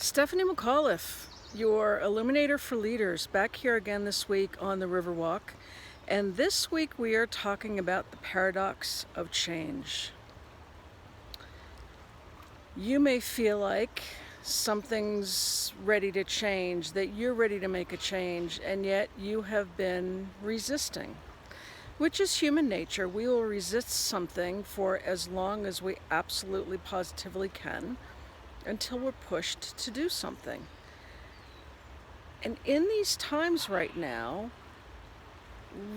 Stephanie McAuliffe, your Illuminator for Leaders, back here again this week on the Riverwalk. And this week we are talking about the paradox of change. You may feel like something's ready to change, that you're ready to make a change, and yet you have been resisting, which is human nature. We will resist something for as long as we absolutely positively can, until we're pushed to do something. And in these times right now,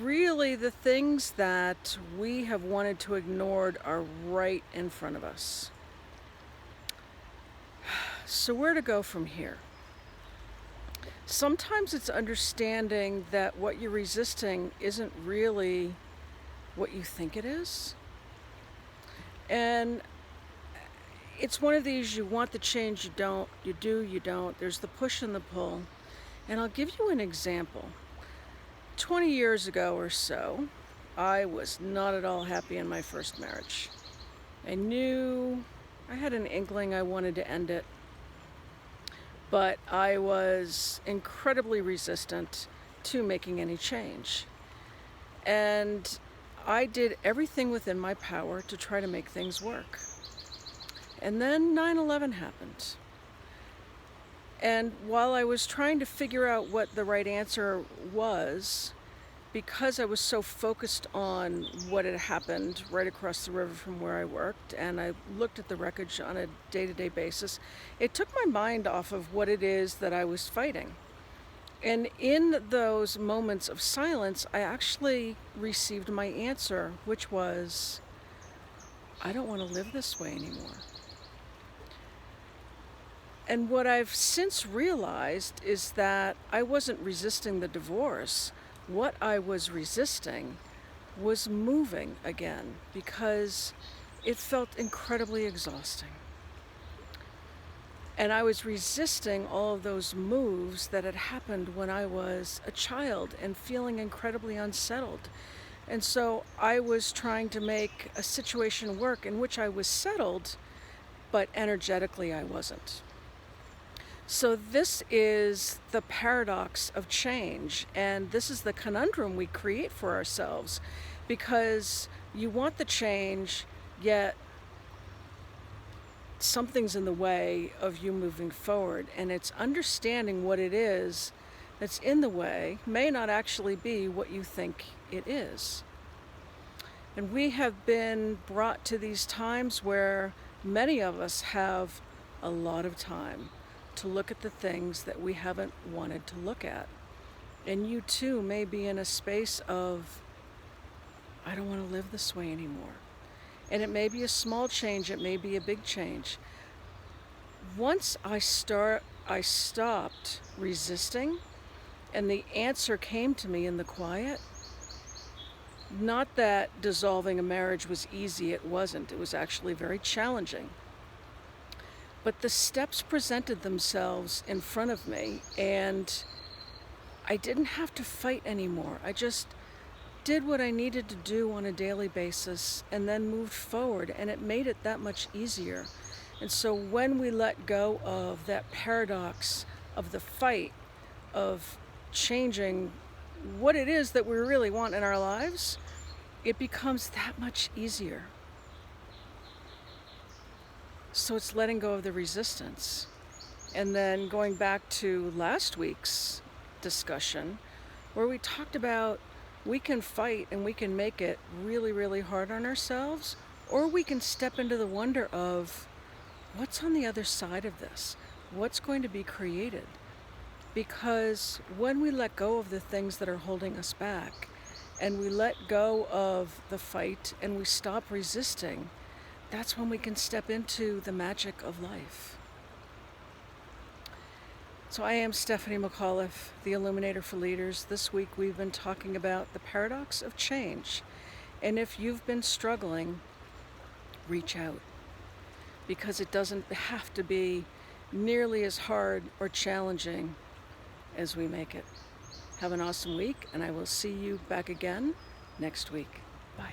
really the things that we have wanted to ignore are right in front of us. So where to go from here? Sometimes it's understanding that what you're resisting isn't really what you think it is. And it's one of these, you want the change, you don't, you do, you don't. There's the push and the pull. And I'll give you an example. 20 years ago or so, I was not at all happy in my first marriage. I had an inkling I wanted to end it, but I was incredibly resistant to making any change. And I did everything within my power to try to make things work. And then 9/11 happened. And while I was trying to figure out what the right answer was, because I was so focused on what had happened right across the river from where I worked, and I looked at the wreckage on a day-to-day basis, it took my mind off of what it is that I was fighting. And in those moments of silence, I actually received my answer, which was, I don't want to live this way anymore. And what I've since realized is that I wasn't resisting the divorce. What I was resisting was moving again, because it felt incredibly exhausting. And I was resisting all of those moves that had happened when I was a child and feeling incredibly unsettled. And so I was trying to make a situation work in which I was settled, but energetically I wasn't. So this is the paradox of change, and this is the conundrum we create for ourselves, because you want the change, yet something's in the way of you moving forward, and it's understanding what it is that's in the way may not actually be what you think it is. And we have been brought to these times where many of us have a lot of time to look at the things that we haven't wanted to look at. And you too may be in a space of, I don't want to live this way anymore. And it may be a small change, it may be a big change. Once I stopped resisting, and the answer came to me in the quiet. Not that dissolving a marriage was easy, it wasn't. It was actually very challenging. But the steps presented themselves in front of me, and I didn't have to fight anymore. I just did what I needed to do on a daily basis and then moved forward, and it made it that much easier. And so when we let go of that paradox of the fight, of changing what it is that we really want in our lives, it becomes that much easier. So it's letting go of the resistance. And then going back to last week's discussion, where we talked about we can fight and we can make it really, really hard on ourselves, or we can step into the wonder of what's on the other side of this? What's going to be created? Because when we let go of the things that are holding us back, and we let go of the fight and we stop resisting, that's when we can step into the magic of life. So I am Stephanie McAuliffe, the Illuminator for Leaders. This week we've been talking about the paradox of change. And if you've been struggling, reach out, because it doesn't have to be nearly as hard or challenging as we make it. Have an awesome week, and I will see you back again next week. Bye.